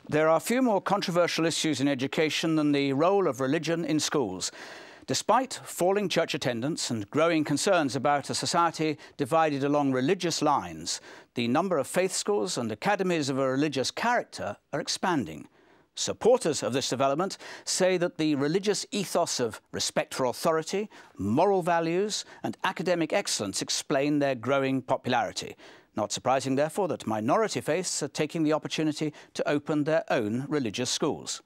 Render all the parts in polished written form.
There are few more controversial issues in education than the role of religion in schools. Despite falling church attendance and growing concerns about a society divided along religious lines, the number of faith schools and academies of a religious character are expanding. Supporters of this development say that the religious ethos of respect for authority, moral values and academic excellence explain their growing popularity. Not surprising, therefore, that minority faiths are taking the opportunity to open their own religious schools.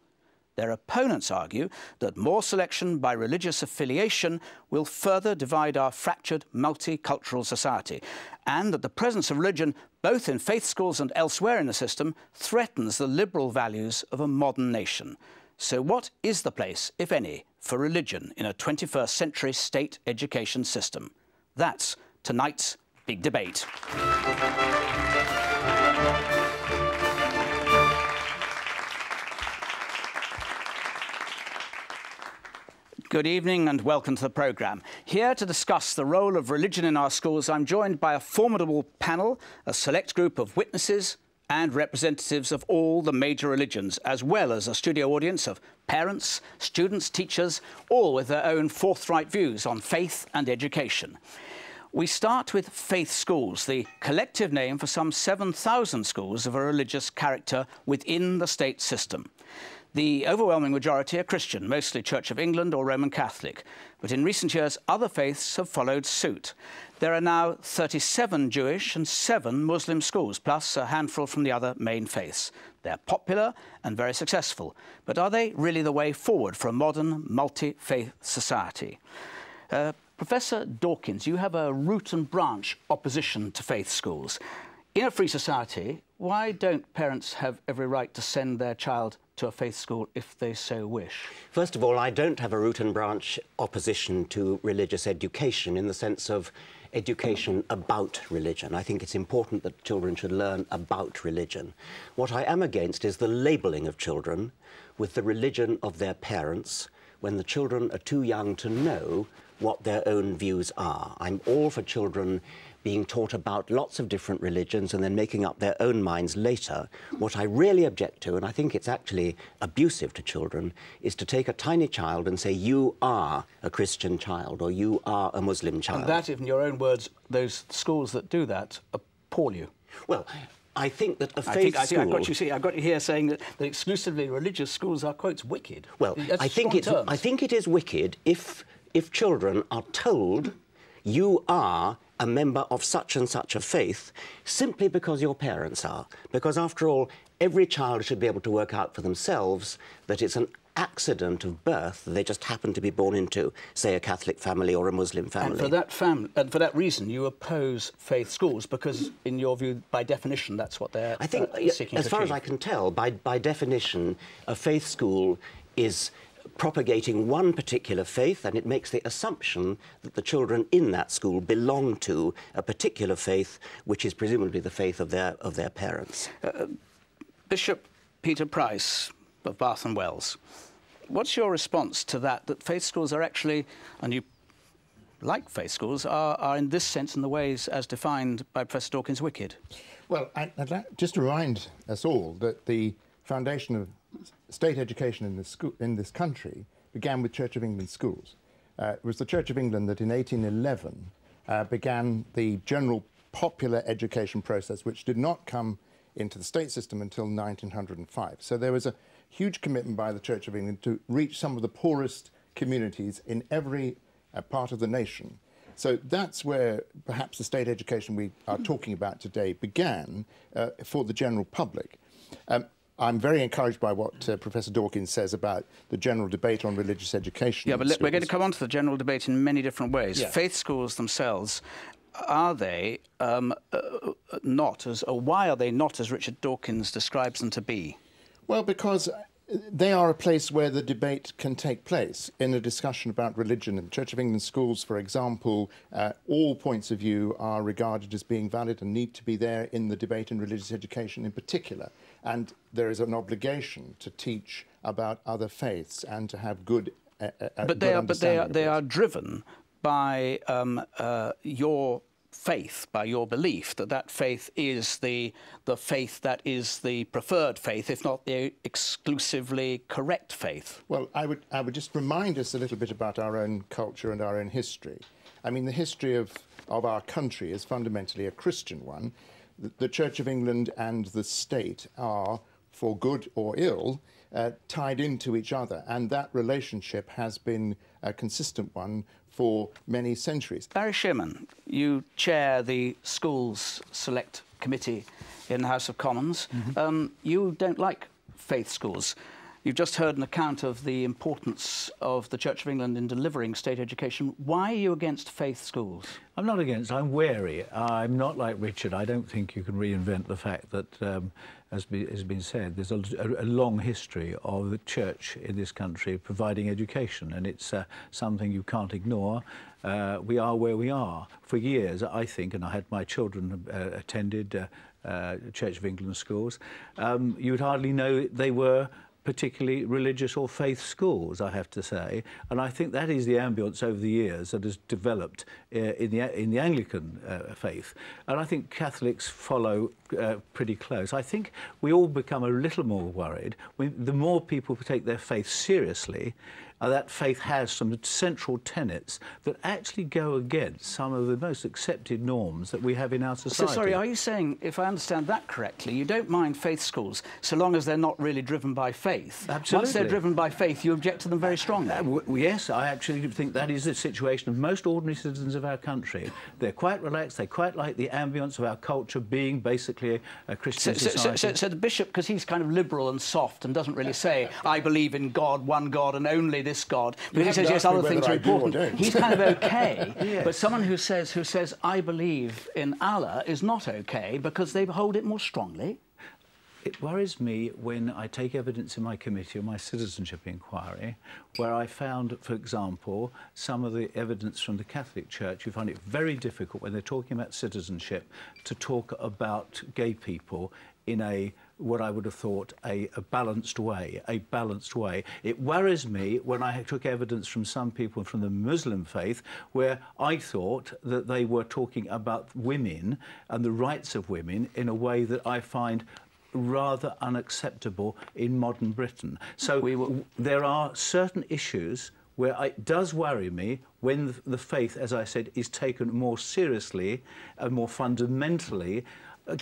Their opponents argue that more selection by religious affiliation will further divide our fractured multicultural society, and that the presence of religion, both in faith schools and elsewhere in the system, threatens the liberal values of a modern nation. So what is the place, if any, for religion in a 21st century state education system? That's tonight's big debate. Good evening and welcome to the programme. Here to discuss the role of religion in our schools, I'm joined by a formidable panel, a select group of witnesses and representatives of all the major religions, as well as a studio audience of parents, students, teachers, all with their own forthright views on faith and education. We start with faith schools, the collective name for some 7,000 schools of a religious character within the state system. The overwhelming majority are Christian, mostly Church of England or Roman Catholic. But in recent years, other faiths have followed suit. There are now 37 Jewish and 7 Muslim schools, plus a handful from the other main faiths. They're popular and very successful. But are they really the way forward for a modern, multi-faith society? Professor Dawkins, you have a root and branch opposition to faith schools. In a free society, why don't parents have every right to send their child to a faith school if they so wish? First of all, I don't have a root and branch opposition to religious education in the sense of education about religion. I think it's important that children should learn about religion. What I am against is the labelling of children with the religion of their parents when the children are too young to know what their own views are. I'm all for children being taught about lots of different religions and then making up their own minds later. What I really object to, and I think it's actually abusive to children, is to take a tiny child and say, you are a Christian child or you are a Muslim child. And that, in your own words, those schools that do that appall you. Well, I think that a faith school... I've got you here saying that exclusively religious schools are, quotes, wicked. Well, I think it is wicked if children are told you are a member of such and such a faith simply because your parents are. Because, after all, every child should be able to work out for themselves that it's an accident of birth that they just happen to be born into, say, a Catholic family or a Muslim family. And for that reason, you oppose faith schools because, in your view, by definition, that's what they're seeking to achieve. As far as I can tell, by definition, a faith school is propagating one particular faith, and it makes the assumption that the children in that school belong to a particular faith, which is presumably the faith of their parents. Bishop Peter Price of Bath and Wells, what's your response to that faith schools are actually, and you like faith schools, are in this sense, in the ways as defined by Professor Dawkins, wicked? Well, I'd like just to remind us all that the foundation of state education in this country began with Church of England schools. It was the Church of England that in 1811 began the general popular education process, which did not come into the state system until 1905. So there was a huge commitment by the Church of England to reach some of the poorest communities in every part of the nation. So that's where perhaps the state education we are talking about today began for the general public. I'm very encouraged by what Professor Dawkins says about the general debate on religious education. Yeah, but we're going to come on to the general debate in many different ways. Yeah. Faith schools themselves, are they not as, or why are they not as Richard Dawkins describes them to be? Well, because they are a place where the debate can take place in a discussion about religion. In Church of England schools, for example, all points of view are regarded as being valid and need to be there in the debate in religious education in particular. And there is an obligation to teach about other faiths and to have good But they are driven by your faith, by your belief that that faith is the faith that is the preferred faith, if not the exclusively correct faith? Well, I would just remind us a little bit about our own culture and our own history. I mean, the history of our country is fundamentally a Christian one. The Church of England and the state are, for good or ill, tied into each other, and that relationship has been a consistent one for many centuries. Barry Shearman, you chair the Schools Select Committee in the House of Commons. You don't like faith schools. You've just heard an account of the importance of the Church of England in delivering state education. Why are you against faith schools? I'm not against, I'm wary. I'm not like Richard. I don't think you can reinvent the fact that, as has been said, there's a long history of the Church in this country providing education, and it's something you can't ignore. We are where we are. For years, I think, and I had my children attended Church of England schools, you would hardly know they were particularly religious or faith schools, I have to say, and I think that is the ambience over the years that has developed in the Anglican faith, and I think Catholics follow pretty close. I think we all become a little more worried the more people take their faith seriously. That faith has some central tenets that actually go against some of the most accepted norms that we have in our society. So, sorry, are you saying, if I understand that correctly, you don't mind faith schools so long as they're not really driven by faith? Absolutely. Once they're driven by faith, you object to them very strongly? Yes, I actually think that is the situation of most ordinary citizens of our country. They're quite relaxed, they quite like the ambience of our culture being basically a Christian society. So the bishop, because he's kind of liberal and soft and doesn't really say, I believe in God, one God and only this God, but he says, yes, other things are important. He's kind of okay. Yes. But someone who says, I believe in Allah is not okay because they hold it more strongly. It worries me when I take evidence in my committee or my citizenship inquiry where I found, for example, some of the evidence from the Catholic Church who find it very difficult when they're talking about citizenship to talk about gay people in what I would have thought a balanced way, It worries me when I took evidence from some people from the Muslim faith where I thought that they were talking about women and the rights of women in a way that I find rather unacceptable in modern Britain. So there are certain issues where it does worry me when the faith, as I said, is taken more seriously and more fundamentally.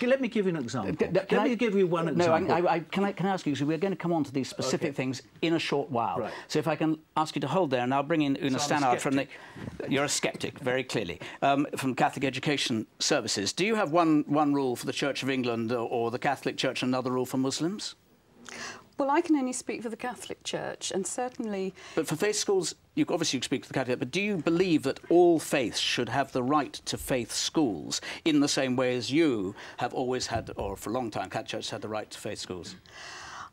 Let me give you an example. Let me give you one example. No, can I ask you, so we're going to come on to these specific things in a short while. Right. So if I can ask you to hold there, and I'll bring in Una Stannard from the... You're a sceptic, very clearly, from Catholic Education Services. Do you have one rule for the Church of England or the Catholic Church and another rule for Muslims? Well, I can only speak for the Catholic Church, and certainly... But for faith schools, obviously you speak for the Catholic, but do you believe that all faiths should have the right to faith schools in the same way as you have always had, or for a long time, Catholic Church had the right to faith schools?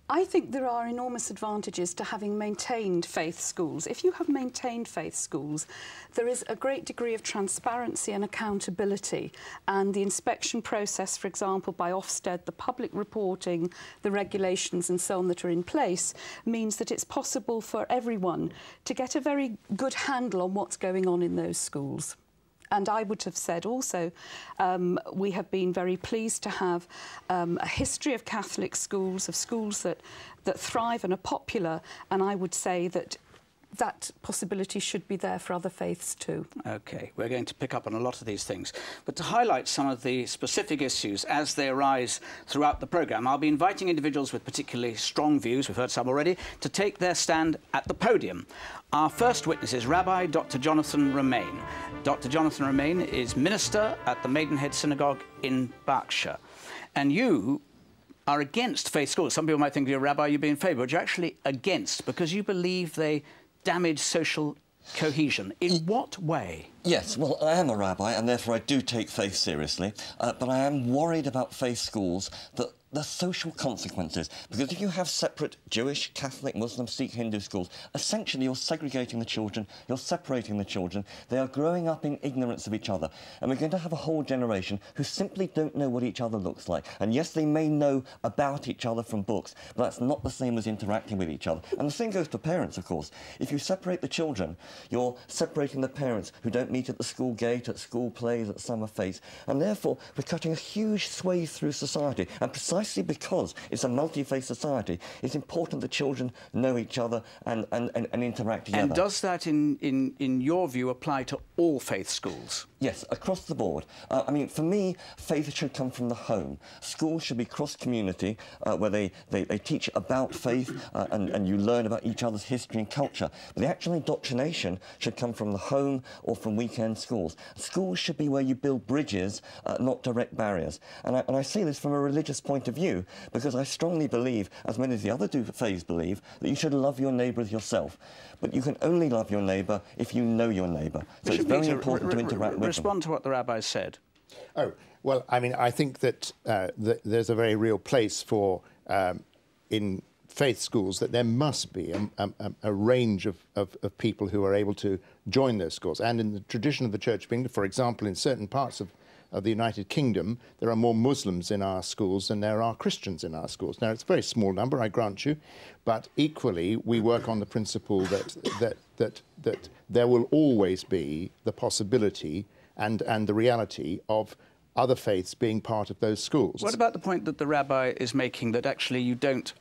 I think there are enormous advantages to having maintained faith schools. If you have maintained faith schools, there is a great degree of transparency and accountability, and the inspection process, for example, by Ofsted, the public reporting, the regulations and so on that are in place, means that it's possible for everyone to get a very good handle on what's going on in those schools. And I would have said also, we have been very pleased to have a history of Catholic schools, of schools that thrive and are popular, and I would say that that possibility should be there for other faiths too. OK, we're going to pick up on a lot of these things. But to highlight some of the specific issues as they arise throughout the programme, I'll be inviting individuals with particularly strong views, we've heard some already, to take their stand at the podium. Our first witness is Rabbi Dr. Jonathan Romaine. Dr. Jonathan Romaine is minister at the Maidenhead Synagogue in Berkshire. And you are against faith schools. Some people might think you're a rabbi, you'd be in favour, but you're actually against because you believe they damage social cohesion. In what way? Yes, well, I am a rabbi, and therefore I do take faith seriously, but I am worried about faith schools that the social consequences. Because if you have separate Jewish, Catholic, Muslim, Sikh, Hindu schools, essentially you're segregating the children, you're separating the children. They are growing up in ignorance of each other. And we're going to have a whole generation who simply don't know what each other looks like. And yes, they may know about each other from books, but that's not the same as interacting with each other. And the same goes to parents, of course. If you separate the children, you're separating the parents who don't meet at the school gate, at school plays, at summer fetes. And therefore, we're cutting a huge swathe through society. And precisely because it's a multi-faith society, it's important that children know each other and interact together. And does that, in your view, apply to all faith schools? Yes, across the board. I mean, for me, faith should come from the home. Schools should be cross-community, where they teach about faith and you learn about each other's history and culture. But the actual indoctrination should come from the home or from weekend schools. Schools should be where you build bridges, not direct barriers. And I say this from a religious point of view, because I strongly believe, as many of the other faiths believe, that you should love your neighbour as yourself. But you can only love your neighbour if you know your neighbour. So it's very important to interact with them. Respond to what the rabbi said. Oh, well, I mean, I think that, there's a very real place for, in faith schools, that there must be a range of people who are able to join those schools. And in the tradition of the Church of England, for example, in certain parts of the United Kingdom, there are more Muslims in our schools than there are Christians in our schools. Now, it's a very small number, I grant you, but equally we work on the principle that there will always be the possibility and the reality of other faiths being part of those schools. What about the point that the rabbi is making, that actually you don't,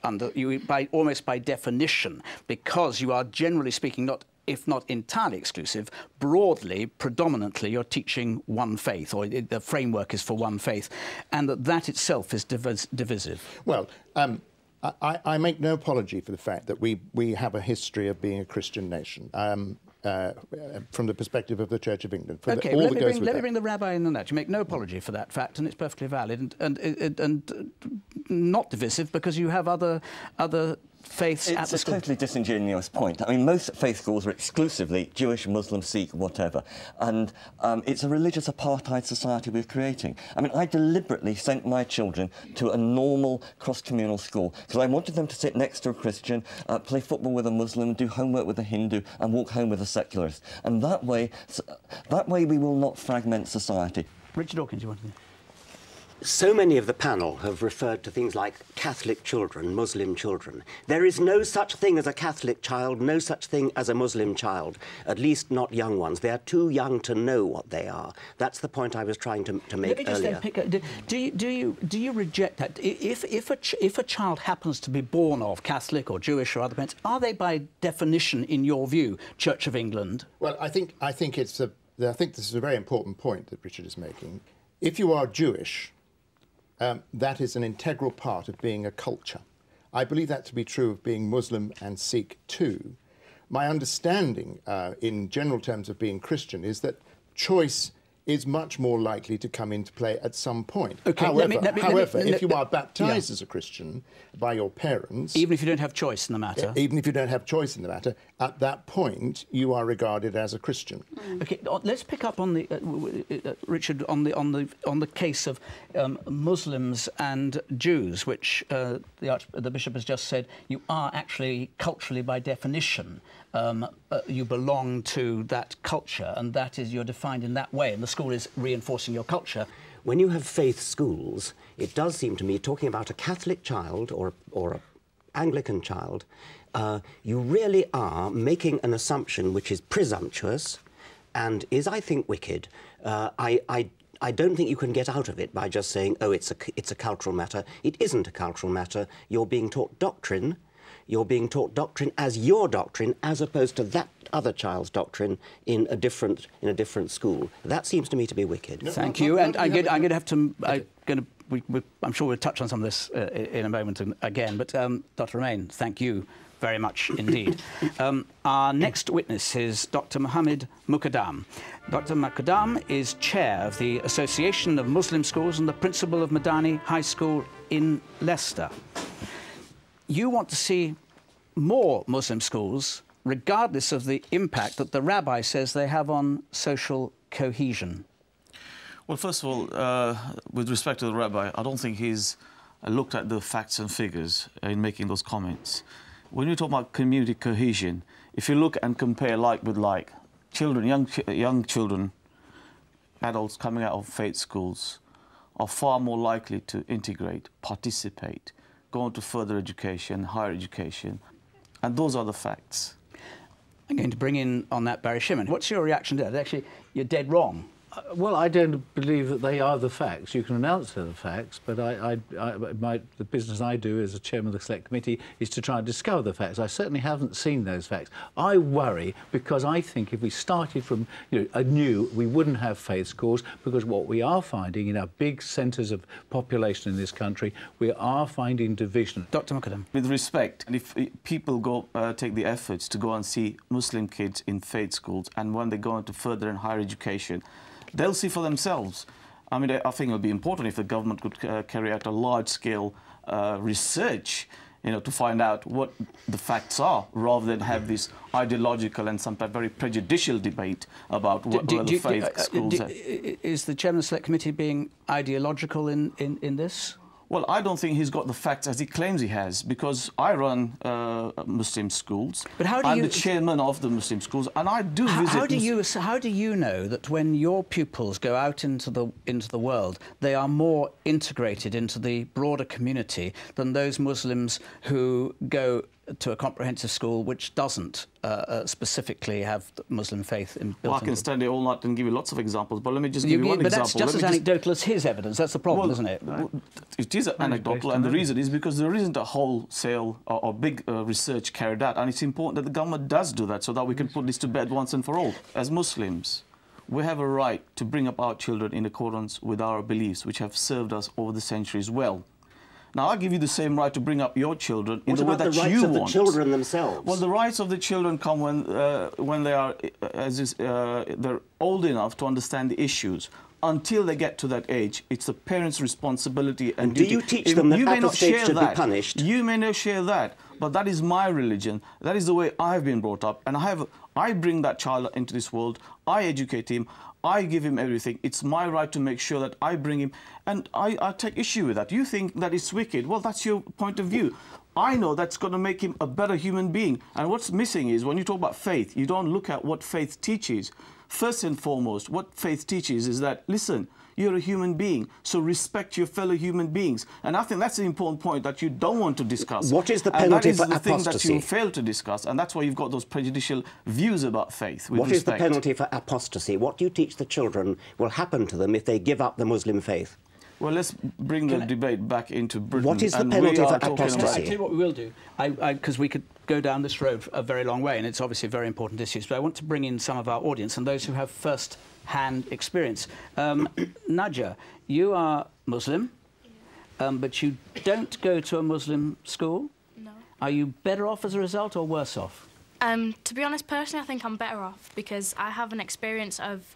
almost by definition, because you are generally speaking not, if not entirely exclusive, broadly, predominantly, you're teaching one faith, or the framework is for one faith, and that itself is divisive? Well, I make no apology for the fact that we have a history of being a Christian nation. From the perspective of the Church of England. OK, let me bring the rabbi in on that. You make no apology for that fact, and it's perfectly valid and not divisive, because you have other faiths at the school. It's a totally disingenuous point. I mean, most faith schools are exclusively Jewish, Muslim, Sikh, whatever. And it's a religious apartheid society we're creating. I mean, I deliberately sent my children to a normal cross-communal school because I wanted them to sit next to a Christian, play football with a Muslim, do homework with a Hindu, and walk home with a secularist. And that way we will not fragment society. Richard Dawkins, you want to... So many of the panel have referred to things like Catholic children, Muslim children. There is no such thing as a Catholic child, no such thing as a Muslim child, at least not young ones. They are too young to know what they are. That's the point I was trying to make earlier. Let me just then do you reject that? If a child happens to be born of Catholic or Jewish or other parents, are they by definition, in your view, Church of England? Well, I think this is a very important point that Richard is making. If you are Jewish, that is an integral part of being a culture. I believe that to be true of being Muslim and Sikh too. My understanding, in general terms of being Christian, is that choice is much more likely to come into play at some point. Okay, however, if you are baptised as a Christian by your parents... Even if you don't have choice in the matter? Even if you don't have choice in the matter, at that point, you are regarded as a Christian. OK, let's pick up on the, Richard, on the case of Muslims and Jews, which the Bishop has just said you are actually, culturally, by definition, you belong to that culture, and that is, you're defined in that way, and the school is reinforcing your culture. When you have faith schools, it does seem to me, talking about a Catholic child or an Anglican child, you really are making an assumption which is presumptuous and is, I think, wicked. I don't think you can get out of it by just saying, oh, it's a cultural matter. It isn't a cultural matter. You're being taught doctrine. You're being taught doctrine as your doctrine, as opposed to that other child's doctrine in a different school. That seems to me to be wicked. Thank you. And I'm going to have to... I'm sure we'll touch on some of this in a moment again. But Dr. Romain, thank you very much indeed. Our next witness is Dr. Mohammed Muqaddam. Dr. Muqaddam is chair of the Association of Muslim Schools and the principal of Madani High School in Leicester. You want to see more Muslim schools, regardless of the impact that the rabbi says they have on social cohesion. Well, first of all, with respect to the rabbi, I don't think he's looked at the facts and figures in making those comments. When you talk about community cohesion, if you look and compare like with like, children, young children, adults coming out of faith schools are far more likely to integrate, participate, go on to further education, higher education, and those are the facts. I'm going to bring in on that Barry Shimon. What's your reaction to that? Actually, you're dead wrong. Well, I don't believe that they are the facts. You can announce they're the facts, but the business I do as a chairman of the Select Committee is to try and discover the facts. I certainly haven't seen those facts. I worry because I think if we started from anew, we wouldn't have faith schools, because what we are finding in our big centres of population in this country, we are finding division. Dr. Muqaddam. With respect, if people go take the efforts to go and see Muslim kids in faith schools, and when they go into further and higher education, they'll see for themselves. I mean, I think it would be important if the government could carry out a large-scale research, to find out what the facts are, rather than have this ideological and sometimes very prejudicial debate about what the faith schools are. Is the chairman of the Select Committee being ideological in this? Well, I don't think he's got the facts as he claims he has, because I run Muslim schools. But how do I'm you... the chairman of the Muslim schools, and I do visit... How do you know that when your pupils go out into the world, they are more integrated into the broader community than those Muslims who go to a comprehensive school which doesn't specifically have Muslim faith built Well, I can stand here all night and give you lots of examples, but let me just give you one but example. But that's just as anecdotal as his evidence. That's the problem, isn't it? It is anecdotal, and the reason is because there isn't a wholesale or big research carried out, and it's important that the government does do that so that we can put this to bed once and for all. As Muslims, we have a right to bring up our children in accordance with our beliefs, which have served us over the centuries well. Now, I give you the same right to bring up your children in the way that you want. What about the rights of the children themselves? Well, the rights of the children come when they are they're old enough to understand the issues. Until they get to that age, it's the parents' responsibility and duty. Do you teach them that apostates should be punished? You may not share that, but that is my religion. That is the way I've been brought up, and I bring that child into this world. I educate him. I give him everything. It's my right to make sure that I bring him, and I take issue with that. You think that it's wicked. Well, that's your point of view. I know that's going to make him a better human being. And what's missing is when you talk about faith, you don't look at what faith teaches. First and foremost, what faith teaches is that, listen, you're a human being, so respect your fellow human beings. And I think that's the important point that you don't want to discuss. What is the penalty for apostasy? That is the thing that you fail to discuss, and that's why you've got those prejudicial views about faith. What is the penalty for apostasy? What do you teach the children will happen to them if they give up the Muslim faith? Well, let's bring the debate back into Britain. What is the penalty for apostasy? I'll tell you what we will do, because we could go down this road a very long way, and it's obviously a very important issue. But I want to bring in some of our audience and those who have first-hand experience. Nadia, you are Muslim, but you don't go to a Muslim school. No. Are you better off as a result or worse off? To be honest, personally, I think I'm better off because I have an experience of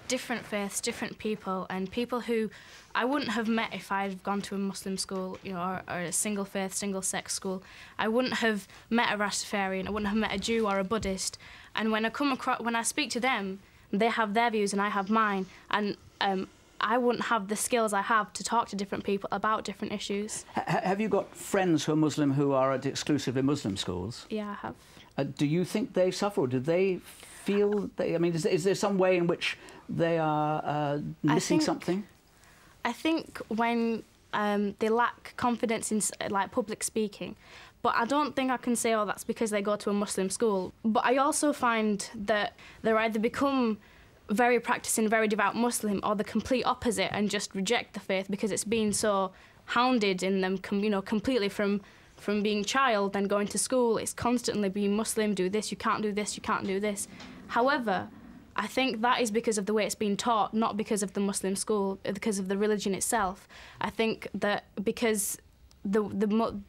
different faiths, different people, and people who I wouldn't have met if I'd gone to a Muslim school, or a single faith, single sex school. I wouldn't have met a Rastafarian, I wouldn't have met a Jew or a Buddhist. And when I speak to them, they have their views and I have mine, and I wouldn't have the skills I have to talk to different people about different issues. Have you got friends who are Muslim who are at exclusively Muslim schools? Yeah, I have. Do you think they suffer, or do they feel... I mean, is there some way in which they are missing something? I think when they lack confidence in public speaking, but I don't think I can say, oh, that's because they go to a Muslim school. But I also find that they're either become very practicing, very devout Muslim, or the complete opposite and just reject the faith because it's been so hounded in them, completely from being child and going to school. It's constantly being Muslim, do this, you can't do this, you can't do this. However, I think that is because of the way it's been taught, not because of the Muslim school, because of the religion itself. I think that because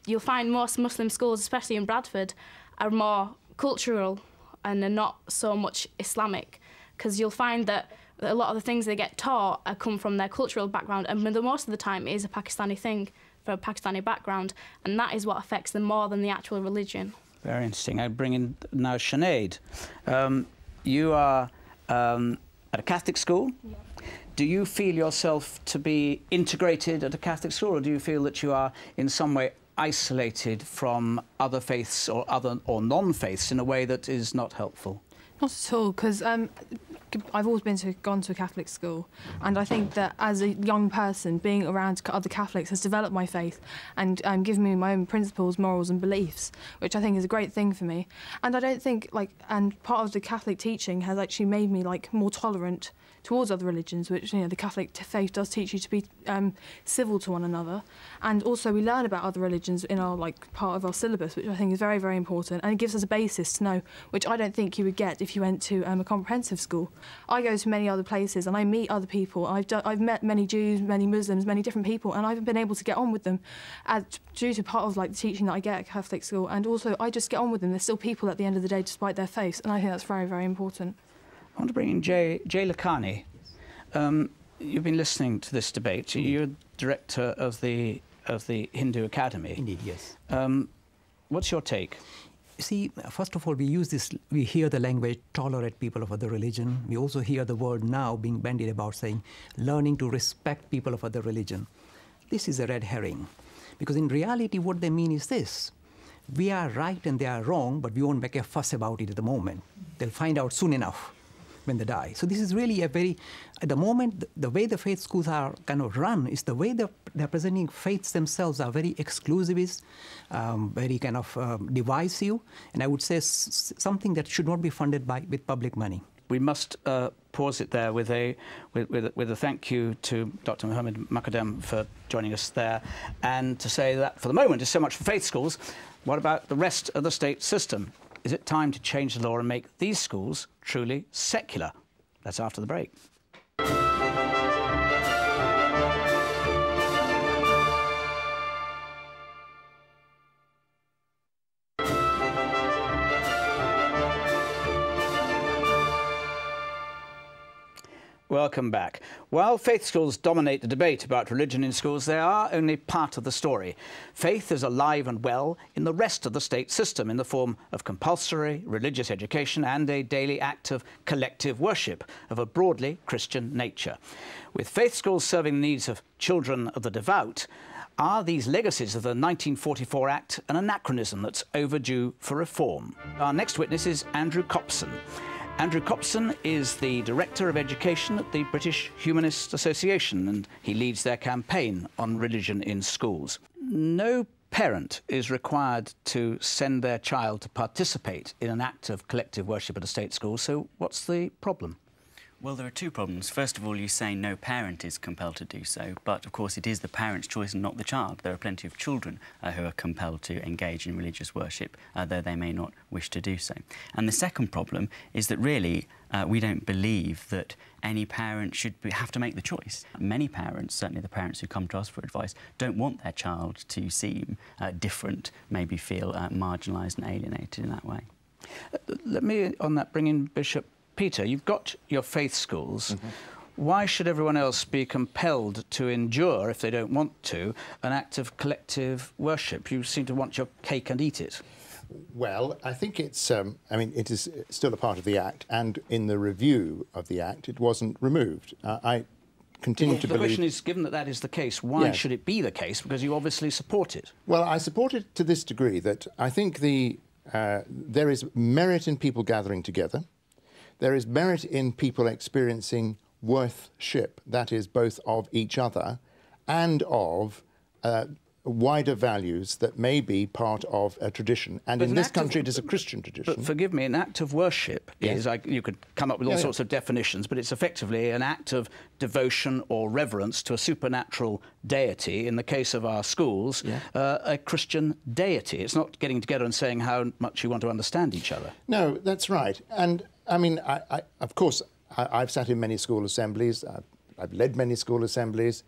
you'll find most Muslim schools, especially in Bradford, are more cultural and are not so much Islamic, because you'll find that a lot of the things they get taught come from their cultural background, and most of the time it is a Pakistani thing, for a Pakistani background, and that is what affects them more than the actual religion. Very interesting. I bring in now Sinead. You are at a Catholic school. Yeah. Do you feel yourself to be integrated at a Catholic school, or do you feel that you are in some way isolated from other faiths or non-faiths in a way that is not helpful? Not at all, because I've always gone to a Catholic school, and I think that as a young person, being around other Catholics has developed my faith and given me my own principles, morals and beliefs, which I think is a great thing for me. And I don't think, and part of the Catholic teaching has actually made me, more tolerant towards other religions, which, the Catholic faith does teach you to be civil to one another. And also we learn about other religions in our, part of our syllabus, which I think is very, very important, and it gives us a basis to know, which I don't think you would get if you went to a comprehensive school. I go to many other places and I meet other people. I've met many Jews, many Muslims, many different people, and I've been able to get on with them due to part of the teaching that I get at Catholic school. And also I just get on with them. They're still people at the end of the day, despite their faiths, and I think that's very, very important. I want to bring in Jay Lakhani. You've been listening to this debate. You're director of the Hindu Academy. Indeed, yes. What's your take? See, first of all, we hear the language tolerate people of other religion. We also hear the word now being bandied about saying learning to respect people of other religion. This is a red herring, because in reality what they mean is this: we are right and they are wrong, but we won't make a fuss about it at the moment. They'll find out soon enough when they die. So this is really at the moment, the way the faith schools are kind of run is the way they're presenting faiths themselves are very exclusivist, very kind of divisive, and I would say something that should not be funded with public money. We must pause it there with a thank you to Dr. Mohammed Makadam for joining us there, and to say that for the moment is so much for faith schools. What about the rest of the state system? Is it time to change the law and make these schools truly secular? That's after the break. Welcome back. While faith schools dominate the debate about religion in schools, they are only part of the story. Faith is alive and well in the rest of the state system in the form of compulsory religious education and a daily act of collective worship of a broadly Christian nature. With faith schools serving the needs of children of the devout, are these legacies of the 1944 Act an anachronism that's overdue for reform? Our next witness is Andrew Copson. Andrew Copson is the Director of Education at the British Humanist Association, and he leads their campaign on religion in schools. No parent is required to send their child to participate in an act of collective worship at a state school, so what's the problem? Well, there are two problems. First of all, you say no parent is compelled to do so, but of course it is the parent's choice and not the child. There are plenty of children who are compelled to engage in religious worship, though they may not wish to do so. And the second problem is that really we don't believe that any parent should have to make the choice. Many parents, certainly the parents who come to us for advice, don't want their child to seem different, maybe feel marginalised and alienated in that way. Let me, on that, bring in Bishop Peter. You've got your faith schools. Mm-hmm. Why should everyone else be compelled to endure, if they don't want to, an act of collective worship? You seem to want your cake and eat it. Well, I think it's, I mean, it is still a part of the Act, and in the review of the Act, it wasn't removed. I continue to believe... The question is, given that that is the case, why should it be the case? Because you obviously support it. Well, I support it to this degree, that I think there is merit in people gathering together. There is merit in people experiencing worship, that is, both of each other and of wider values that may be part of a tradition. And in this country, it is a Christian tradition. But forgive me, an act of worship is, you could come up with all sorts of definitions, but it's effectively an act of devotion or reverence to a supernatural deity. In the case of our schools, a Christian deity. It's not getting together and saying how much you want to understand each other. No, that's right. And I mean, of course, I've sat in many school assemblies. I've led many school assemblies.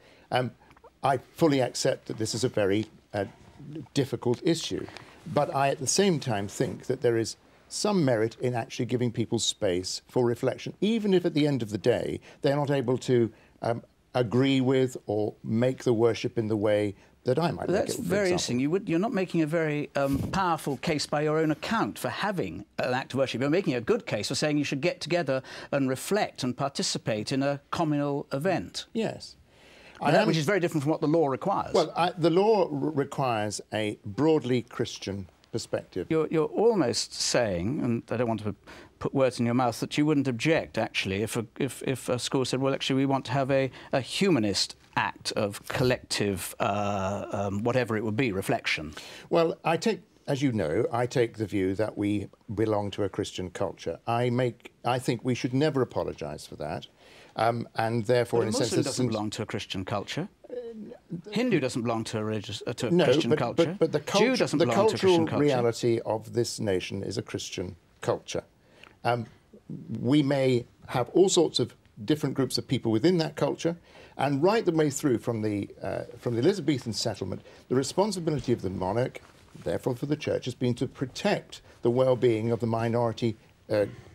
I fully accept that this is a very difficult issue. But I, at the same time, think that there is some merit in actually giving people space for reflection, even if at the end of the day they're not able to agree with or make the worship in the way that I might make That's it, very interesting. You're not making a very powerful case by your own account for having an act of worship. You're making a good case for saying you should get together and reflect and participate in a communal event. Yes. Which is very different from what the law requires. Well, the law requires a broadly Christian perspective. You're almost saying, and I don't want to put words in your mouth, that you wouldn't object, actually, if a school said, well, actually, we want to have a humanist act of collective, whatever it would be, reflection. Well, as you know, I take the view that we belong to a Christian culture. I think we should never apologise for that. And therefore, in a sense, Muslim doesn't belong to a Christian culture. Hindu doesn't belong to a Christian culture. But Jew doesn't belong to a Christian culture. Reality of this nation is a Christian culture. We may have all sorts of different groups of people within that culture, and right the way through from the Elizabethan settlement, the responsibility of the monarch, therefore for the church, has been to protect the well-being of the minority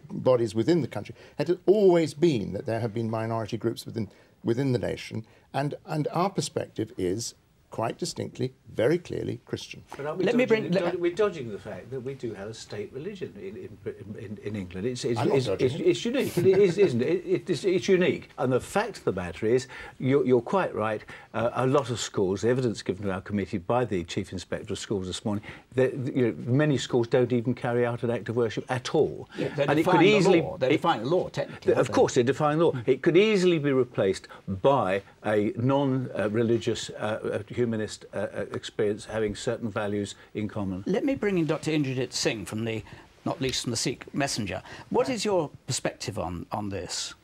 bodies within the country. It has always been that there have been minority groups within the nation, and our perspective is quite distinctly, very clearly Christian. But we're dodging the fact that we do have a state religion in England. It's unique, isn't it? It's unique. And the fact of the matter is, you're quite right, a lot of schools, the evidence given to our committee by the Chief Inspector of Schools this morning, many schools don't even carry out an act of worship at all. Yeah, and it could easily... They define the law, technically. Of course, they define law. It could easily be replaced by a non-religious humanist experience having certain values in common. Let me bring in Dr. Indrajit Singh, not least from the Sikh Messenger. What is your perspective on this?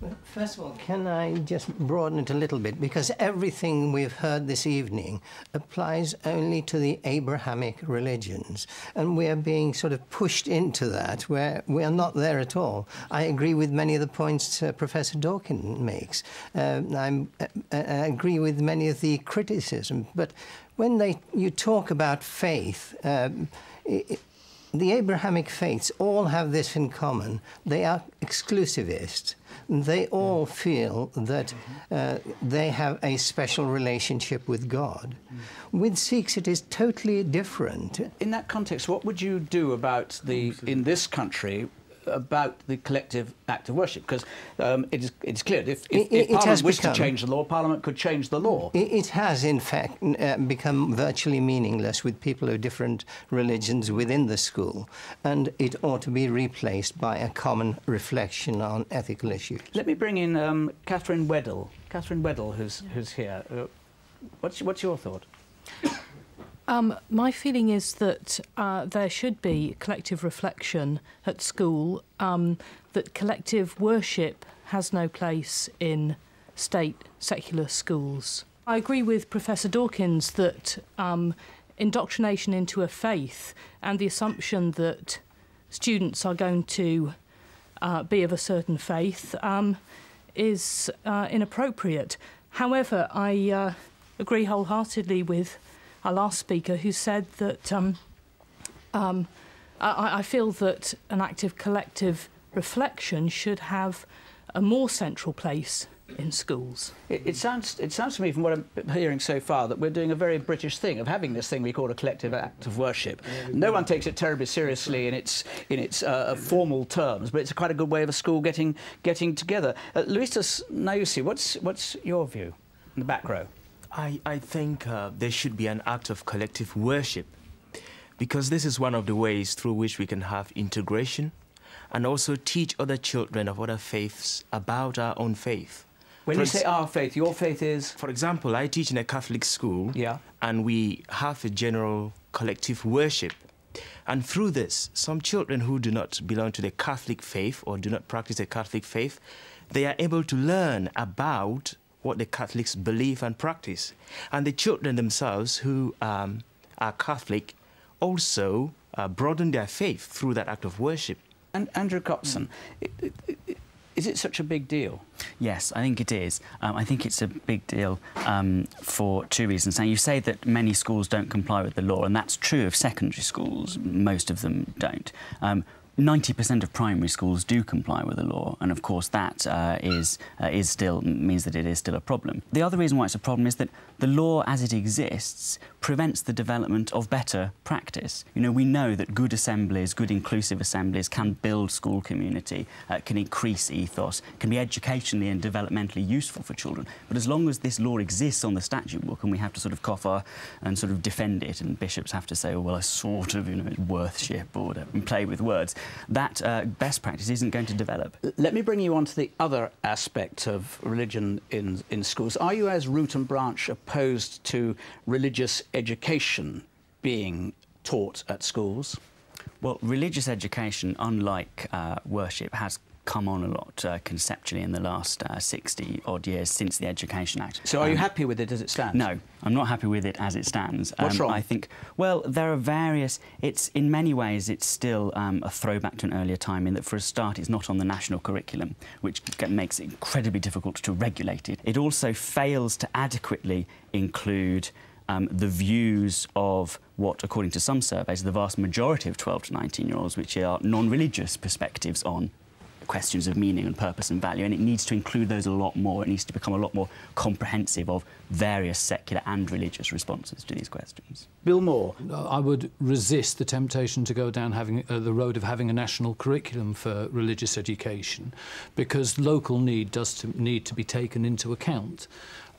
Well, first of all, can I just broaden it a little bit? Because everything we've heard this evening applies only to the Abrahamic religions. And we are being sort of pushed into that, where we are not there at all. I agree with many of the points Professor Dawkins makes. I agree with many of the criticism. But when you talk about faith, the Abrahamic faiths all have this in common. They are exclusivist. They all feel that they have a special relationship with God. With Sikhs, it is totally different. In that context, what would you do about in this country, about the collective act of worship? Because it's clear if Parliament wished to change the law, Parliament could change the law. It has, in fact, become virtually meaningless with people of different religions within the school, and it ought to be replaced by a common reflection on ethical issues. Let me bring in Catherine Weddell. Catherine Weddell, who's here. What's your thought? My feeling is that there should be collective reflection at school, that collective worship has no place in state secular schools. I agree with Professor Dawkins that indoctrination into a faith and the assumption that students are going to be of a certain faith is inappropriate. However, I agree wholeheartedly with our last speaker, who said that I feel that an active collective reflection should have a more central place in schools. It sounds to me, from what I'm hearing so far, that we're doing a very British thing of having this thing we call a collective act of worship. No one takes it terribly seriously in its formal terms, but it's quite a good way of a school getting together. Luis Nayusi, what's your view in the back row? I think there should be an act of collective worship, because this is one of the ways through which we can have integration and also teach other children of other faiths about our own faith. When you say our faith, your faith is? For example, I teach in a Catholic school, and we have a general collective worship. And through this, some children who do not belong to the Catholic faith or do not practice the Catholic faith, they are able to learn about what the Catholics believe and practice. And the children themselves who are Catholic also broaden their faith through that act of worship. And Andrew Copson, is it such a big deal? Yes, I think it is. I think it's a big deal for two reasons. Now, you say that many schools don't comply with the law, and that's true of secondary schools. Most of them don't. 90% of primary schools do comply with the law, and of course that means that it is still a problem. The other reason why it's a problem is that the law as it exists prevents the development of better practice. You know, we know that good assemblies, good inclusive assemblies can build school community, can increase ethos, can be educationally and developmentally useful for children. But as long as this law exists on the statute book and we have to sort of cough and sort of defend it, and bishops have to say, oh, well, I sort of, you know, worthship or whatever, and play with words, that best practice isn't going to develop. Let me bring you on to the other aspect of religion in schools. Are you, as root and branch, opposed to religious education being taught at schools? Well, religious education, unlike worship, has come on a lot conceptually in the last 60-odd years since the Education Act. So are you happy with it as it stands? No, I'm not happy with it as it stands. What's wrong? I think, well, there are various... in many ways, it's still a throwback to an earlier time in that, for a start, it's not on the national curriculum, which makes it incredibly difficult to regulate it. It also fails to adequately include the views of what, according to some surveys, the vast majority of 12 to 19-year-olds, which are non-religious perspectives on questions of meaning and purpose and value, and it needs to include those a lot more. It needs to become a lot more comprehensive of various secular and religious responses to these questions. Bill Moore. I would resist the temptation to go down the road of having a national curriculum for religious education, because local need does need to be taken into account.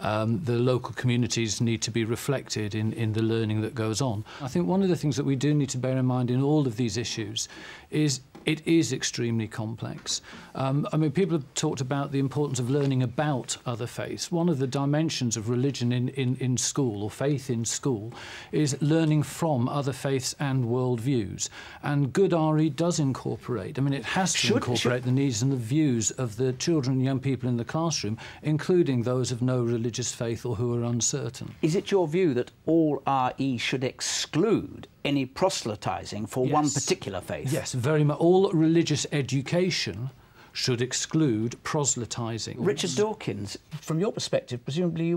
The local communities need to be reflected in the learning that goes on. I think one of the things that we do need to bear in mind in all of these issues is it is extremely complex. I mean, people have talked about the importance of learning about other faiths. One of the dimensions of religion in school, or faith in school, is learning from other faiths and worldviews. And good RE does incorporate, I mean, it has to incorporate the needs and the views of the children and young people in the classroom, including those of no religious faith or who are uncertain. Is it your view that all RE should exclude any proselytising for one particular faith? Yes, very much. All religious education should exclude proselytising. Richard Dawkins, from your perspective, presumably you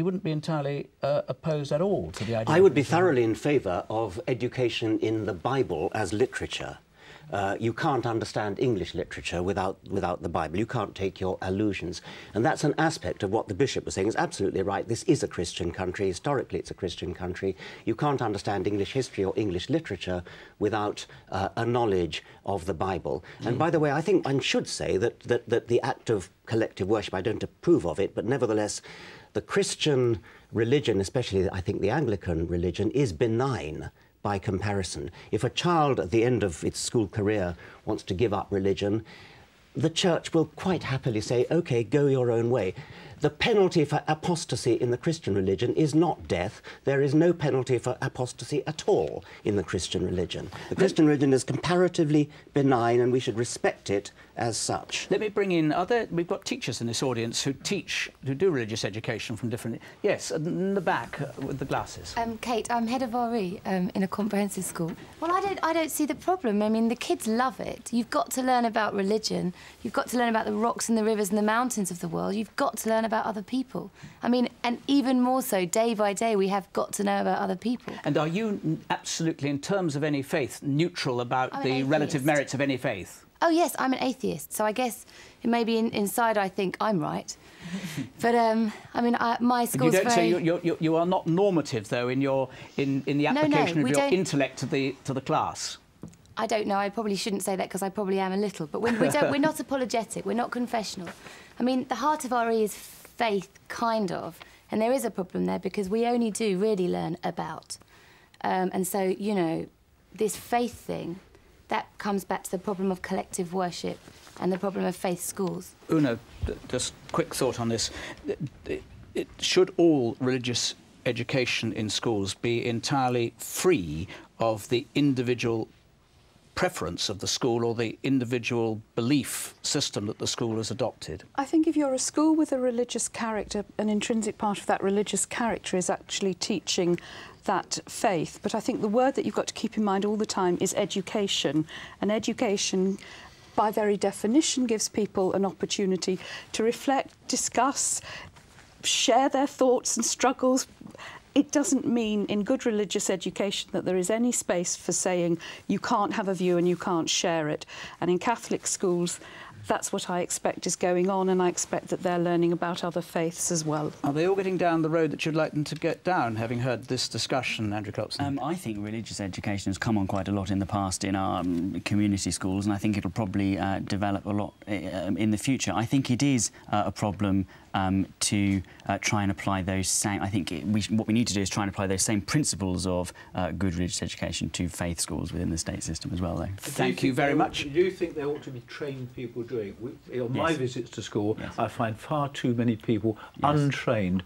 wouldn't be entirely opposed at all to the idea. I would be thoroughly in favour of education in the Bible as literature. You can't understand English literature without the Bible. You can't take your allusions. And that's an aspect of what the bishop was saying. Is absolutely right. This is a Christian country. Historically, it's a Christian country. You can't understand English history or English literature without a knowledge of the Bible. And by the way, I think I should say that the act of collective worship, I don't approve of it, but nevertheless, the Christian religion, especially I think the Anglican religion, is benign by comparison. If a child at the end of its school career wants to give up religion, the church will quite happily say, OK, go your own way. The penalty for apostasy in the Christian religion is not death. There is no penalty for apostasy at all in the Christian religion. The Christian religion is comparatively benign, and we should respect it as such. Let me bring in we've got teachers in this audience who do religious education from different... Yes, in the back with the glasses. Kate, I'm head of RE in a comprehensive school. Well, I don't see the problem. I mean, the kids love it. You've got to learn about religion. You've got to learn about the rocks and the rivers and the mountains of the world. You've got to learn about other people. I mean, and even more so, day by day, we have got to know about other people. And are you absolutely, in terms of any faith, neutral about the relative merits of any faith? Oh, yes, I'm an atheist, so I guess maybe inside I think I'm right. But, I mean, my school's very... You don't say you are not normative, though, in the application of your intellect to the class? I don't know. I probably shouldn't say that because I probably am a little. But we're not apologetic. We're not confessional. I mean, the heart of RE is faith, kind of. And there is a problem there because we only do really learn about. And so, you know, this faith thing, that comes back to the problem of collective worship and the problem of faith schools. Una, just quick thought on this. Should all religious education in schools be entirely free of the individual preference of the school or the individual belief system that the school has adopted? I think if you're a school with a religious character, an intrinsic part of that religious character is actually teaching that faith. But I think the word that you've got to keep in mind all the time is education. And education, by very definition, gives people an opportunity to reflect, discuss, share their thoughts and struggles, it doesn't mean in good religious education that there is any space for saying you can't have a view and you can't share it. And in Catholic schools, that's what I expect is going on, and I expect that they're learning about other faiths as well. Are they all getting down the road that you'd like them to get down, having heard this discussion, Andrew Clopson? I think religious education has come on quite a lot in the past in our community schools, and I think it'll probably develop a lot in the future. I think it is a problem to try and apply those same... I think what we need to do is try and apply those same principles of good religious education to faith schools within the state system as well, though. Thank you very much. Do you think there ought to be trained people doing it? On my visits to school, I find far too many people untrained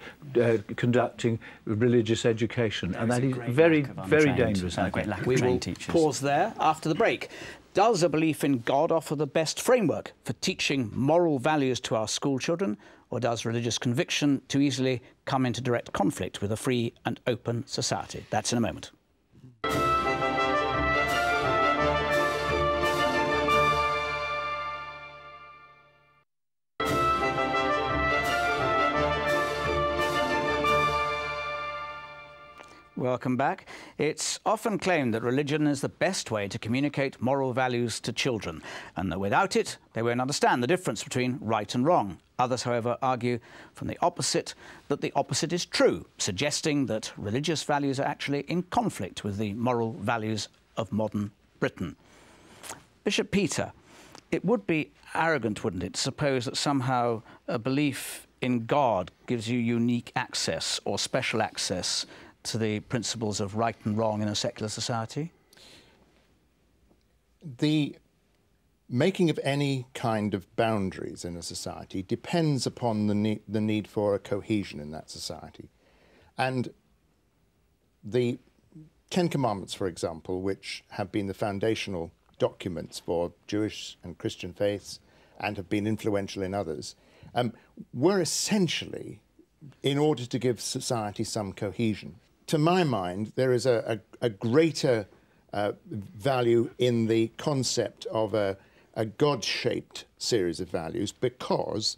conducting religious education, and that is very, very dangerous. We will pause there after the break. Does a belief in God offer the best framework for teaching moral values to our school children, or does religious conviction too easily come into direct conflict with a free and open society? That's in a moment. Welcome back. It's often claimed that religion is the best way to communicate moral values to children, and that without it, they won't understand the difference between right and wrong. Others, however, argue from the opposite, that the opposite is true, suggesting that religious values are actually in conflict with the moral values of modern Britain. Bishop Peter, it would be arrogant, wouldn't it, to suppose that somehow a belief in God gives you unique access or special access to the principles of right and wrong in a secular society? The making of any kind of boundaries in a society depends upon the need for a cohesion in that society. And the Ten Commandments, for example, which have been the foundational documents for Jewish and Christian faiths and have been influential in others, were essentially in order to give society some cohesion. To my mind, there is a greater value in the concept of a God-shaped series of values, because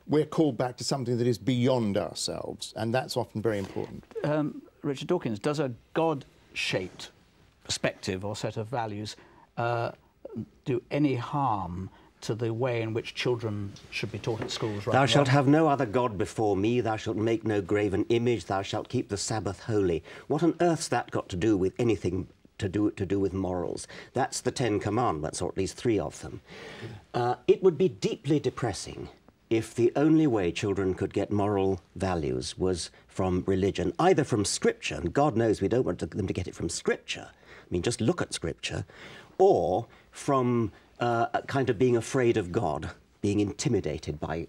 we're called back to something that is beyond ourselves, and that's often very important. Richard Dawkins, does a God-shaped perspective or set of values do any harm to the way in which children should be taught at schools? Right? Thou shalt have no other God before me, thou shalt make no graven image, thou shalt keep the Sabbath holy. What on earth's that got to do with anything to do with morals? That's the Ten Commandments, or at least 3 of them. It would be deeply depressing if the only way children could get moral values was from religion, either from Scripture, and God knows we don't want them to get it from Scripture, I mean, just look at Scripture, or from kind of being afraid of God, being intimidated by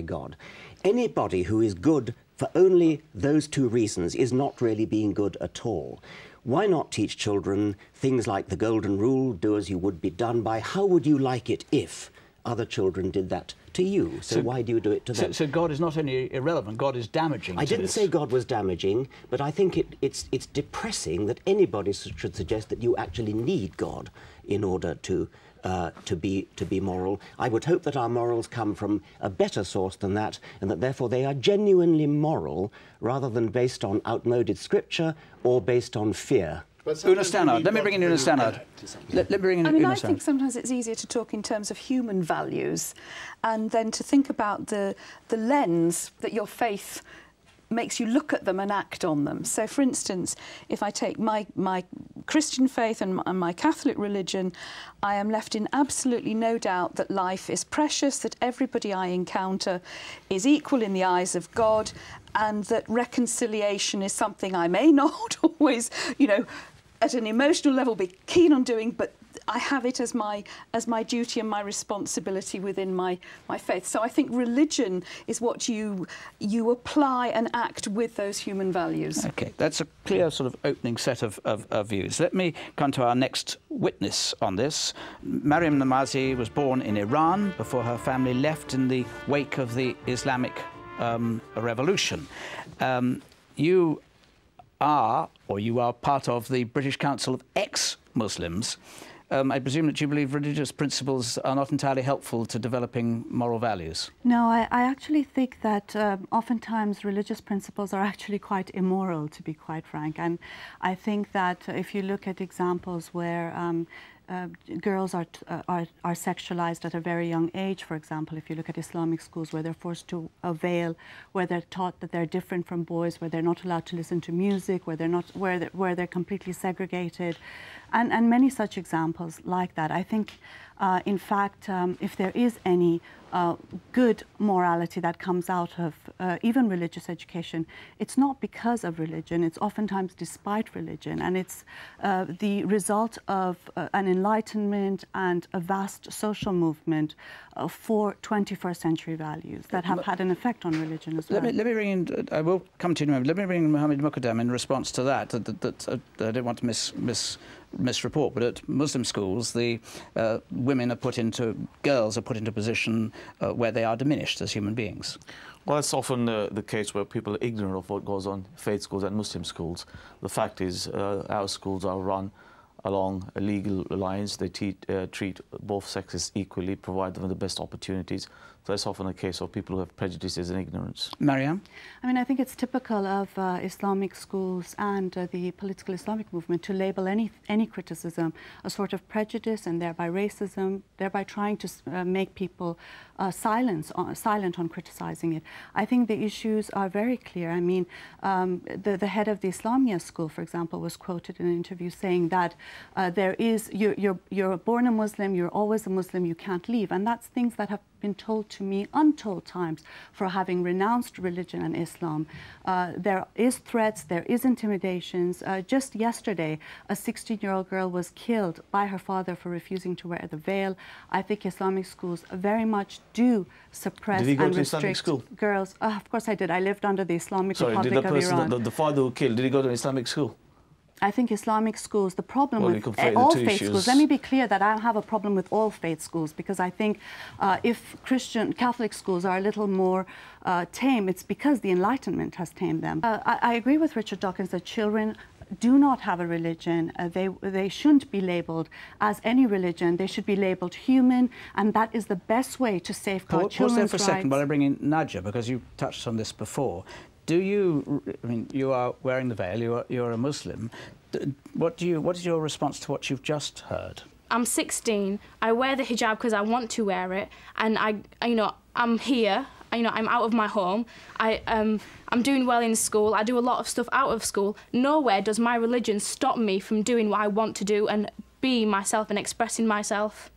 God. Anybody who is good for only those 2 reasons is not really being good at all. Why not teach children things like the golden rule, do as you would be done by? How would you like it if other children did that to you? So why do you do it to them? So God is not only irrelevant, God is damaging. I didn't say God was damaging, but I think it's depressing that anybody should suggest that you actually need God in order to be moral. I would hope that our morals come from a better source than that, and that therefore they are genuinely moral, rather than based on outmoded Scripture or based on fear. Una Stannard. Let me bring in Una Stannard. I think sometimes it's easier to talk in terms of human values, and then to think about the lens that your faith makes you look at them and act on them. So, for instance, if I take my Christian faith and my Catholic religion, I am left in absolutely no doubt that life is precious, that everybody I encounter is equal in the eyes of God, and that reconciliation is something I may not always, you know, at an emotional level be keen on doing, but I have it as my duty and my responsibility within my faith. So I think religion is what you apply and act with those human values. OK, that's a clear sort of opening set of views. Let me come to our next witness on this. Mariam Namazi was born in Iran before her family left in the wake of the Islamic revolution. You are part of the British Council of Ex-Muslims. I presume that you believe religious principles are not entirely helpful to developing moral values. No, I actually think that oftentimes religious principles are actually quite immoral, to be quite frank. And I think that if you look at examples where girls are sexualized at a very young age, for example, if you look at Islamic schools where they're forced to veil, where they're taught that they're different from boys, where they're not allowed to listen to music, where they're completely segregated, and many such examples like that. I think, in fact, if there is any good morality that comes out of even religious education, it's not because of religion, it's oftentimes despite religion, and it's the result of an enlightenment and a vast social movement for 21st century values that have had an effect on religion as well. Let me bring in, I will come to you in a moment, let me bring in Mohammed Muqaddam in response to that. I don't want to misreport, but at Muslim schools, the girls are put into a position where they are diminished as human beings. Well, that's often the case where people are ignorant of what goes on in faith schools and Muslim schools. The fact is, our schools are run along legal lines. They treat both sexes equally, provide them with the best opportunities. So that's often a case of people who have prejudices and ignorance. Mariam? I mean, I think it's typical of Islamic schools and the political Islamic movement to label any criticism a sort of prejudice and thereby racism, thereby trying to make people silent on criticizing it. I think the issues are very clear. I mean, the head of the Islamia school, for example, was quoted in an interview saying that you're born a Muslim, you're always a Muslim, you can't leave. And that's things that have been told to me untold times for having renounced religion and Islam. There is threats, there is intimidations. Just yesterday, a 16-year-old girl was killed by her father for refusing to wear the veil. I think Islamic schools very much do suppress and restrict girls. Of course I did. I lived under the Islamic Republic of Iran. The father who killed, did he go to an Islamic school? I think Islamic schools, the problem with all faith schools, let me be clear that I don't have a problem with all faith schools, because I think if Catholic schools are a little more tame, it's because the Enlightenment has tamed them. I agree with Richard Dawkins that children do not have a religion. They shouldn't be labelled as any religion. They should be labelled human, and that is the best way to safeguard children's rights. Pause there for a second while I bring in Nadja, because you touched on this before. I mean, you are wearing the veil, you're a Muslim. What is your response to what you've just heard? I'm 16, I wear the hijab because I want to wear it, and I'm here, I'm out of my home, I'm doing well in school, I do a lot of stuff out of school. Nowhere does my religion stop me from doing what I want to do and being myself and expressing myself.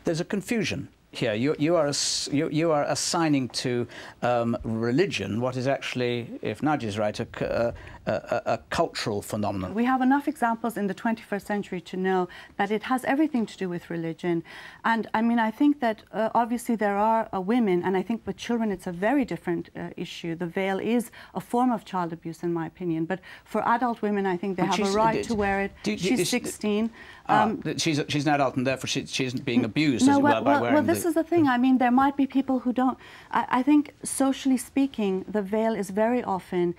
There's a confusion here. You are assigning to religion what is actually, if Nadja is right, a cultural phenomenon. We have enough examples in the 21st century to know that it has everything to do with religion. And I mean, I think that obviously there are women, and I think with children it's a very different issue. The veil is a form of child abuse, in my opinion. But for adult women, I think they have a right to wear it. She's 16. She's an adult, and therefore she isn't being abused, as it were, by wearing this is the thing. I mean, there might be people who don't. I think, socially speaking, the veil is very often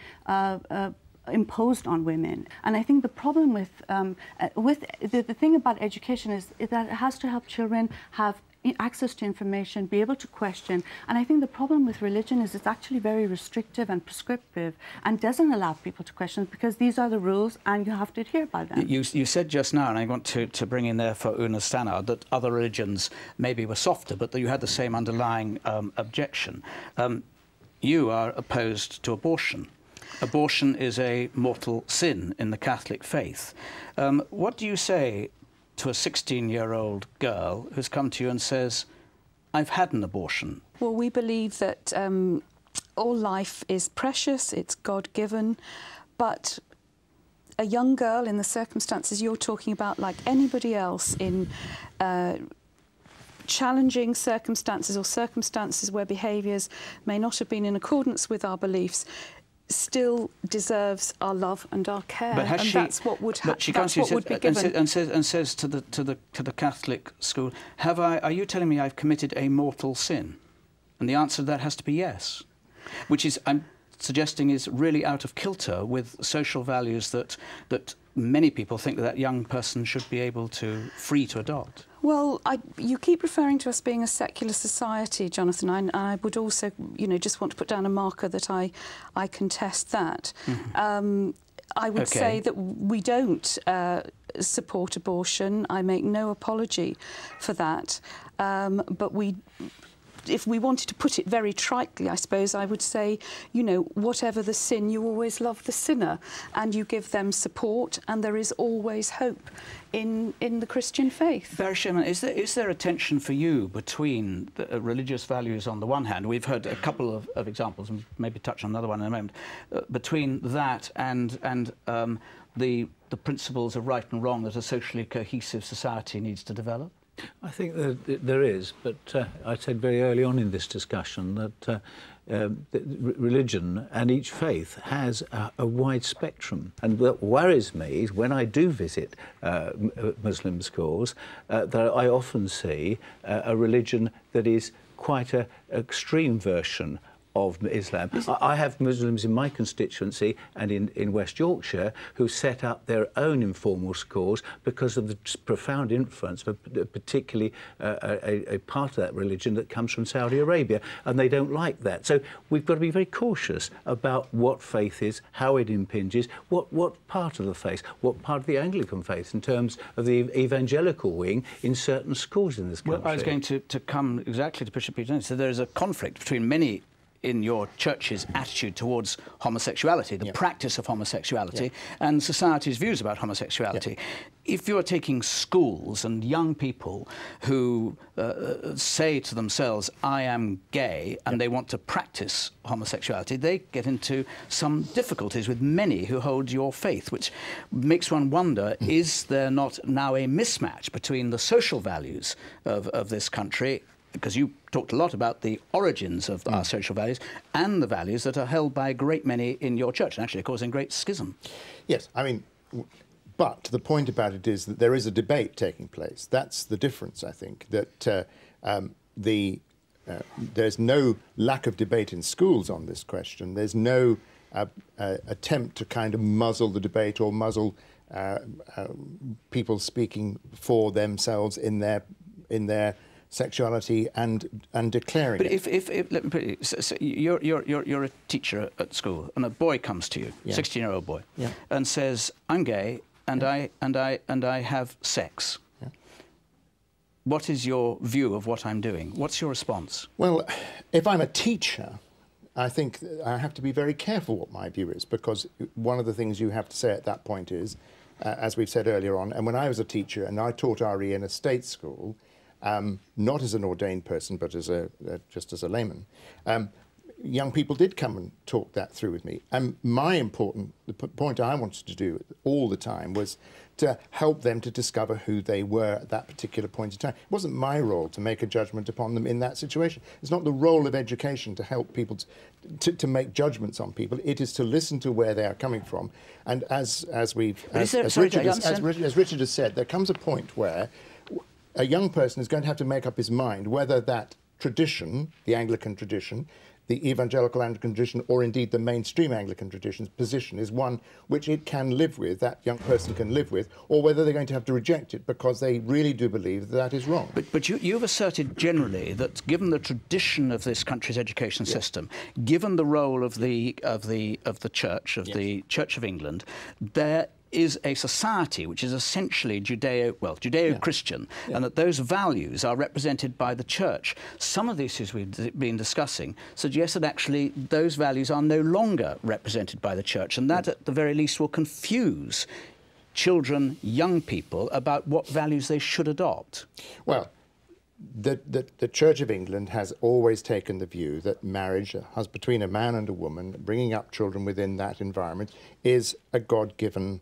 imposed on women. And I think the problem with the thing about education is that it has to help children have access to information, be able to question. And I think the problem with religion is it's actually very restrictive and prescriptive and doesn't allow people to question, because these are the rules and you have to adhere by them. You said just now, and I want to bring in there for Una Stannard, that other religions maybe were softer, but that you had the same underlying objection. You are opposed to abortion. Abortion is a mortal sin in the Catholic faith. What do you say to a 16-year-old girl who's come to you and says, I've had an abortion? Well, we believe that all life is precious, it's God-given, but a young girl in the circumstances you're talking about, like anybody else in challenging circumstances or circumstances where behaviours may not have been in accordance with our beliefs, still deserves our love and our care, but and that's what would happen. That's what would be given. And says to the Catholic school, are you telling me I've committed a mortal sin? And the answer to that has to be yes, which is, I'm suggesting, is really out of kilter with social values that many people think that young person should be able to, free to adopt. Well, you keep referring to us being a secular society, Jonathan. I would also, you know, just want to put down a marker that I contest that. I would say that we don't support abortion. I make no apology for that. But if we wanted to put it very tritely, I suppose I would say, you know, whatever the sin, you always love the sinner, and you give them support, and there is always hope in the Christian faith. Barry Sherman, is there a tension for you between the religious values on the one hand? We've heard a couple of examples, and maybe touch on another one in a moment, between that and the principles of right and wrong that a socially cohesive society needs to develop? I think that there is, but I said very early on in this discussion that religion and each faith has a wide spectrum. And what worries me is when I do visit Muslim schools, that I often see a religion that is quite an extreme version of Islam. I have Muslims in my constituency and in West Yorkshire who set up their own informal schools because of the profound influence of particularly a part of that religion that comes from Saudi Arabia, and they don't like that. So we've got to be very cautious about what faith is, how it impinges, what part of the faith, what part of the Anglican faith in terms of the evangelical wing in certain schools in this country. Well, I was going to come exactly to Bishop Peter. So there is a conflict between many in your church's attitude towards homosexuality, the practice of homosexuality, and society's views about homosexuality. If you're taking schools and young people who say to themselves, I am gay, and they want to practice homosexuality, they get into some difficulties with many who hold your faith, which makes one wonder, is there not now a mismatch between the social values of this country, because you talked a lot about the origins of our social values, and the values that are held by a great many in your church, and actually causing great schism. Yes, I mean, but the point about it is that there is a debate taking place. That's the difference, I think, that there's no lack of debate in schools on this question. There's no attempt to kind of muzzle the debate or muzzle people speaking for themselves in their sexuality and declaring but it. If let me put it, so you're a teacher at school, and a boy comes to you, 16-year-old boy, and says, I'm gay, and I have sex. What is your view of what I'm doing? What's your response? Well, if I'm a teacher, I think I have to be very careful what my view is, because one of the things you have to say at that point is, as we've said earlier on, and when I was a teacher and I taught RE in a state school, not as an ordained person, but as just as a layman, young people did come and talk that through with me. And the point I wanted to do all the time was to help them to discover who they were at that particular point in time. It wasn't my role to make a judgment upon them in that situation. It's not the role of education to help people to make judgments on people. It is to listen to where they are coming from. And as Richard has said, there comes a point where a young person is going to have to make up his mind whether that tradition, the Anglican tradition, the evangelical Anglican tradition, or indeed the mainstream Anglican tradition's position is one which it can live with, that young person can live with, or whether they're going to have to reject it because they really do believe that is wrong. But you've asserted generally that given the tradition of this country's education system, given the role of the Church, the Church of England, there is a society which is essentially Judeo-Christian, and that those values are represented by the Church. Some of the issues we've been discussing suggest that actually those values are no longer represented by the Church, and that at the very least will confuse children, young people, about what values they should adopt. Well, the Church of England has always taken the view that marriage between a man and a woman, bringing up children within that environment, is a God-given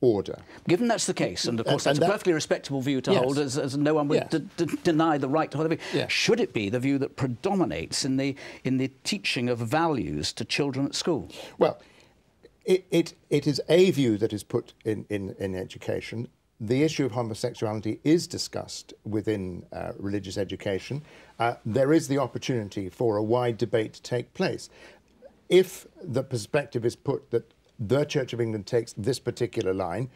order. Given that's the case, and of course that's a perfectly respectable view to hold, as no one would deny the right to hold it. Should it be the view that predominates in the teaching of values to children at school? Well, it is a view that is put in education. The issue of homosexuality is discussed within religious education. There is the opportunity for a wide debate to take place. If the perspective is put that the Church of England takes this particular line.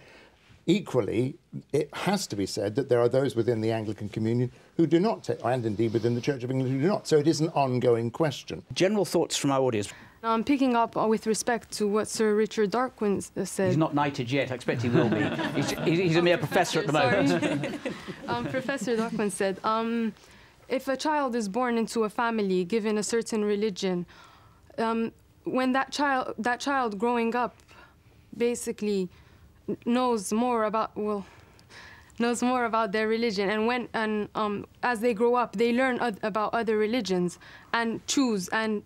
Equally, it has to be said that there are those within the Anglican Communion who do not take, and indeed within the Church of England who do not. So it is an ongoing question. General thoughts from our audience. Picking up with respect to what Sir Richard Darwin said. He's not knighted yet. I expect he will be. He's a mere professor at the moment. Professor Darwin said, if a child is born into a family given a certain religion, when that child growing up basically knows more about their religion, and as they grow up they learn about other religions and choose, and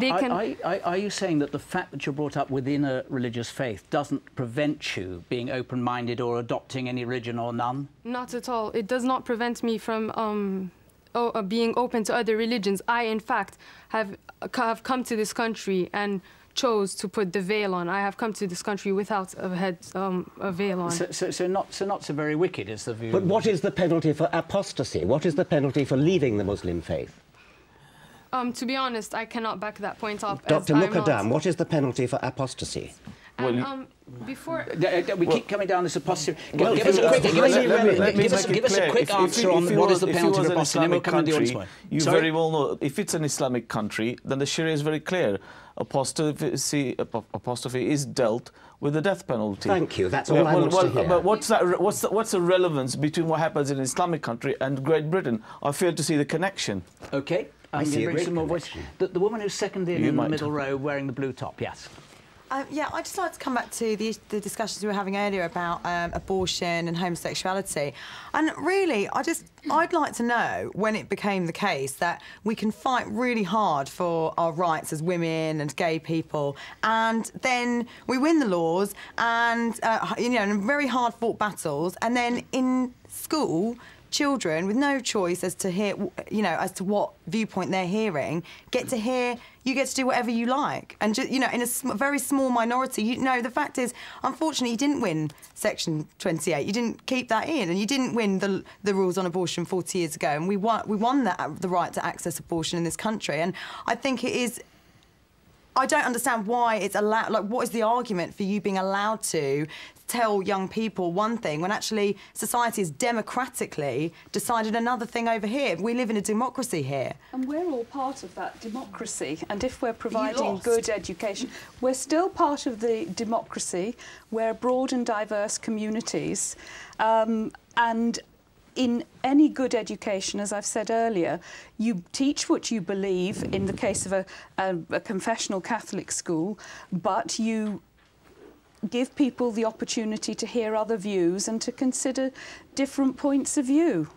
they can... Are you saying that the fact that you're brought up within a religious faith doesn't prevent you being open-minded or adopting any religion or none? Not at all. It does not prevent me from being open to other religions. I, in fact, have come to this country and chose to put the veil on. I have come to this country without a veil on. So not so very wicked is the view. But what is the penalty for apostasy? What is the penalty for leaving the Muslim faith? To be honest, I cannot back that point up. Dr. Mukadam, what is the penalty for apostasy? Before we keep coming down this apostasy. Well, give us a quick answer on what is the penalty for apostasy, and then we'll come to the audience. You very well know, if it's an Islamic country, then the Sharia is very clear. Apostasy is dealt with the death penalty. Thank you. That's all I want to hear. But what's the relevance between what happens in an Islamic country and Great Britain? I fail to see the connection. OK. I'm going to bring some more voice. The woman who's second in the middle row wearing the blue top, yes. Yeah, I'd just like to come back to the discussions we were having earlier about abortion and homosexuality. And really, I'd like to know when it became the case that we can fight really hard for our rights as women and gay people, and then we win the laws and, you know, in very hard-fought battles, and then in school, children with no choice as to hear, you know, as to what viewpoint they're hearing, get to hear, you get to do whatever you like. And, just, you know, in a very small minority, you know, the fact is, unfortunately, you didn't win Section 28. You didn't keep that in, and you didn't win the rules on abortion 40 years ago. And we won the right to access abortion in this country. And I think it is... I don't understand why it's allowed... Like, what is the argument for you being allowed to tell young people one thing when actually society has democratically decided another thing over here? We live in a democracy here. And we're all part of that democracy. And if we're providing good education, we're still part of the democracy. We're broad and diverse communities. And in any good education, as I've said earlier, you teach what you believe in the case of a confessional Catholic school, but you give people the opportunity to hear other views and to consider different points of view.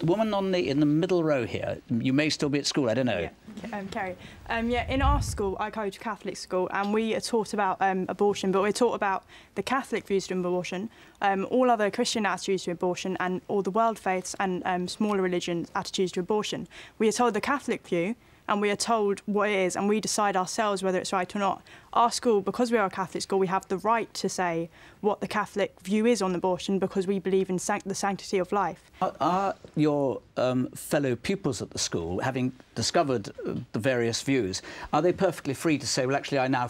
The woman in the middle row here, you may still be at school, I don't know. Yeah, Carrie. Yeah, in our school, I go to Catholic school, and we are taught about abortion, but we're taught about the Catholic views to abortion, all other Christian attitudes to abortion, and all the world faiths and smaller religions' attitudes to abortion. We are told the Catholic view, and we are told what it is, and we decide ourselves whether it's right or not. Our school, because we are a Catholic school, we have the right to say what the Catholic view is on abortion because we believe in the sanctity of life. Are your fellow pupils at the school, having discovered the various views, are they perfectly free to say, well, actually, I now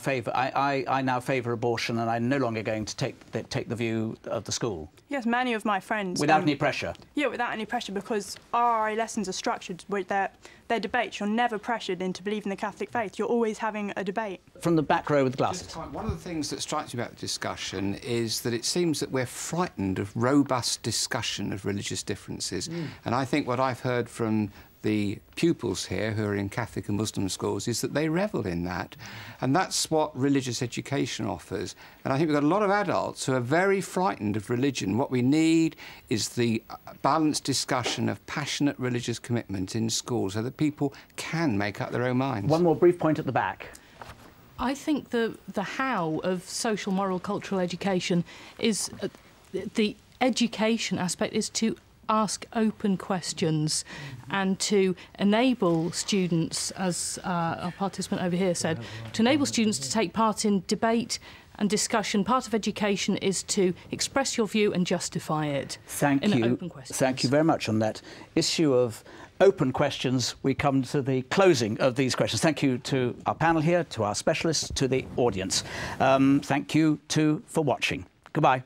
favour abortion and I'm no longer going to take the view of the school? Yes, many of my friends... Without any pressure? Yeah, without any pressure, because RRA lessons are structured with their debates. You're never pressured into believing the Catholic faith. You're always having a debate. From the back row with glasses. One of the things that strikes me about the discussion is that it seems that we're frightened of robust discussion of religious differences. And I think what I've heard from the pupils here who are in Catholic and Muslim schools is that they revel in that. And that's what religious education offers. And I think we've got a lot of adults who are very frightened of religion. What we need is the balanced discussion of passionate religious commitment in schools so that people can make up their own minds. One more brief point at the back. I think the how of social, moral, cultural education is... the education aspect is to ask open questions and to enable students, as our participant over here said, to enable students to take part in debate and discussion. Part of education is to express your view and justify it. Thank in you. Open questions. Thank you very much on that issue of open questions. We come to the closing of these questions. Thank you to our panel here, to our specialists, to the audience. Thank you too for watching. Goodbye.